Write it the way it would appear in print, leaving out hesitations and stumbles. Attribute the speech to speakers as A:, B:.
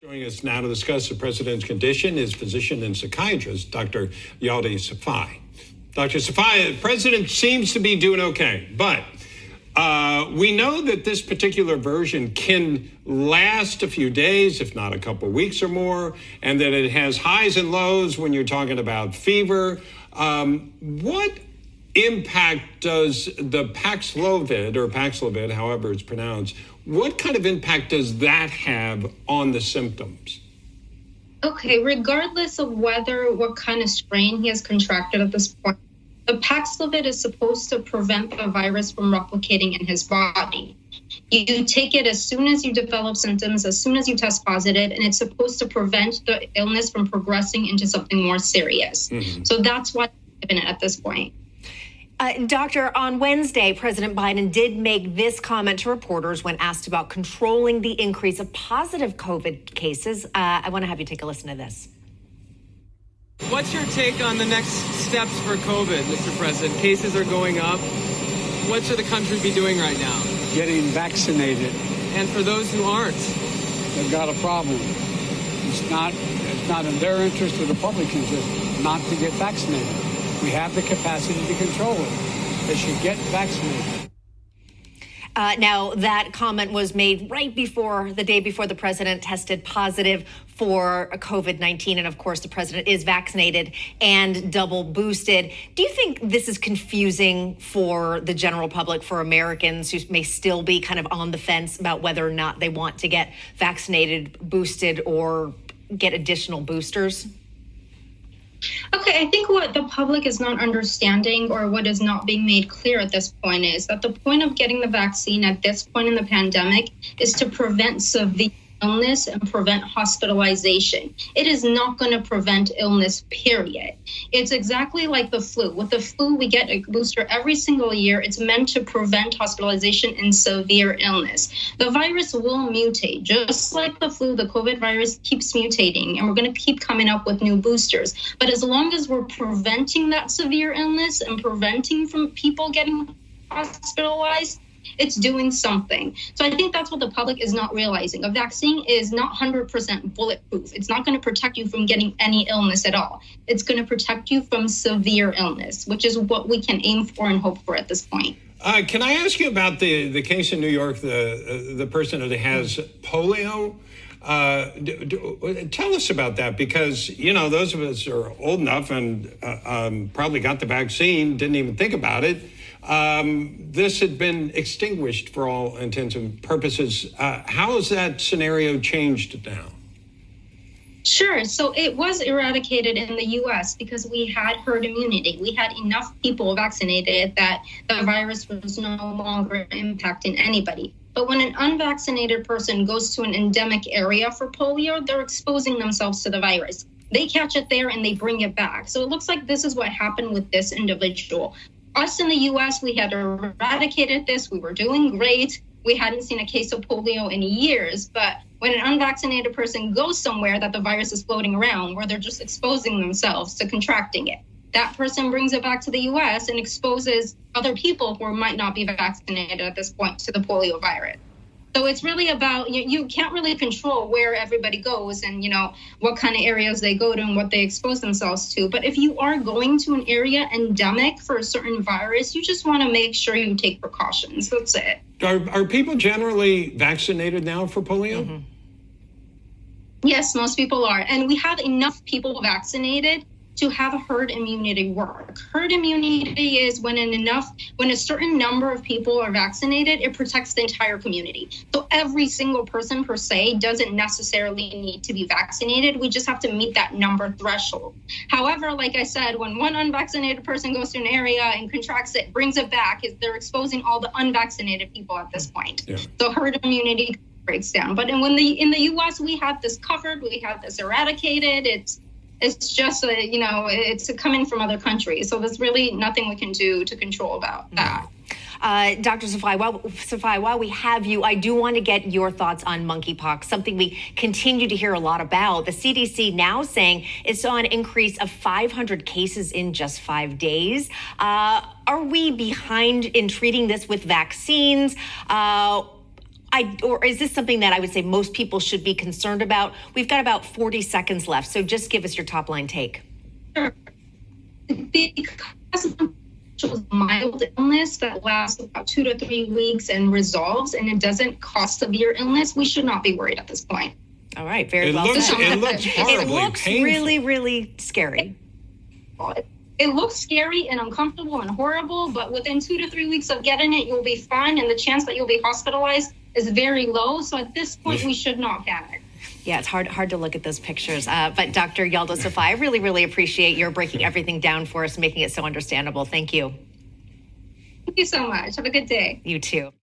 A: Joining us now to discuss the president's condition is physician and psychiatrist, Dr. Yaldi Safai. Dr. Safai, the president seems to be doing okay, but we know that this particular version can last a few days, if not a couple of weeks or more, and that it has highs and lows when you're talking about fever. What impact does the Paxlovid, however it's pronounced, what kind of impact does that have on the symptoms?
B: Okay, regardless of what kind of strain he has contracted at this point, the Paxlovid is supposed to prevent the virus from replicating in his body. You take it as soon as you develop symptoms, as soon as you test positive, and it's supposed to prevent the illness from progressing into something more serious. So that's why I'm giving it at this point.
C: Doctor, on Wednesday, President Biden did make this comment to reporters when asked about controlling the increase of positive COVID cases. I want to have you take a listen to this.
D: What's your take on the next steps for COVID, Mr. President? Cases are going up. What should the country be doing right now?
E: Getting vaccinated.
D: And for those who aren't?
E: They've got a problem. It's not in their interest or the public interest not to get vaccinated. We have the capacity to control it. They should get vaccinated.
C: Now, that comment was made right before the day before the president tested positive for COVID-19. And of course, the president is vaccinated and double boosted. Do you think this is confusing for the general public, for Americans who may still be kind of on the fence about whether or not they want to get vaccinated, boosted, or get additional boosters?
B: Okay, I think what the public is not understanding, or what is not being made clear at this point, is that the point of getting the vaccine at this point in the pandemic is to prevent severe illness and prevent hospitalization. It is not going to prevent illness, period. It's exactly like the flu. With the flu, we get a booster every single year. It's meant to prevent hospitalization and severe illness. The virus will mutate. Just like the flu, the COVID virus keeps mutating, and we're going to keep coming up with new boosters. But as long as we're preventing that severe illness and preventing from people getting hospitalized, it's doing something. So I think that's what the public is not realizing. A vaccine is not 100% bulletproof. It's not going to protect you from getting any illness at all. It's going to protect you from severe illness, which is what we can aim for and hope for at this point.
A: Can I ask you about the case in New York, the person that has polio? Tell us about that, because, you know, those of us who are old enough and probably got the vaccine, didn't even think about it. This had been extinguished for all intents and purposes. How has that scenario changed now?
B: Sure. So it was eradicated in the U.S. because we had herd immunity. We had enough people vaccinated that the virus was no longer impacting anybody. But when an unvaccinated person goes to an endemic area for polio, they're exposing themselves to the virus. They catch it there and they bring it back. So it looks like this is what happened with this individual. Us in the U.S., we had eradicated this. We were doing great. We hadn't seen a case of polio in years. But when an unvaccinated person goes somewhere that the virus is floating around, where they're just exposing themselves to contracting it, that person brings it back to the U.S. and exposes other people who might not be vaccinated at this point to the polio virus. So it's really about, you can't really control where everybody goes and, you know, what kind of areas they go to and what they expose themselves to. But if you are going to an area endemic for a certain virus, you just want to make sure you take precautions. That's it.
A: Are people generally vaccinated now for polio?
B: Mm-hmm. Yes, most people are. And we have enough people vaccinated to have herd immunity work. Herd immunity is when a certain number of people are vaccinated, it protects the entire community. So every single person per se doesn't necessarily need to be vaccinated. We just have to meet that number threshold. However, like I said, when one unvaccinated person goes to an area and contracts it, brings it back, they're exposing all the unvaccinated people at this point. Yeah. So herd immunity breaks down. But in the U.S., we have this covered, we have this eradicated. It's just, it's coming from other countries. So there's really nothing we can do to control about that.
C: Dr. Safai, while we have you, I do want to get your thoughts on monkeypox, something we continue to hear a lot about. The CDC now saying it saw an increase of 500 cases in just 5 days. Are we behind in treating this with vaccines? or is this something that I would say most people should be concerned about? We've got about 40 seconds left, so just give us your top line take.
B: Sure. Because of mild illness that lasts about 2 to 3 weeks and resolves, and it doesn't cause severe illness, we should not be worried at this point.
C: All right, very well
A: said. It looks horribly
C: It looks
A: painful.
C: really, really scary.
B: It looks scary and uncomfortable and horrible, but within 2 to 3 weeks of getting it, you'll be fine, and the chance that you'll be hospitalized is very low. So at this point, we should not panic.
C: Yeah, it's hard to look at those pictures. But Dr. Yalda Safai, I really, really appreciate your breaking everything down for us, making it so understandable. Thank you.
B: Thank you so much. Have a good day.
C: You too.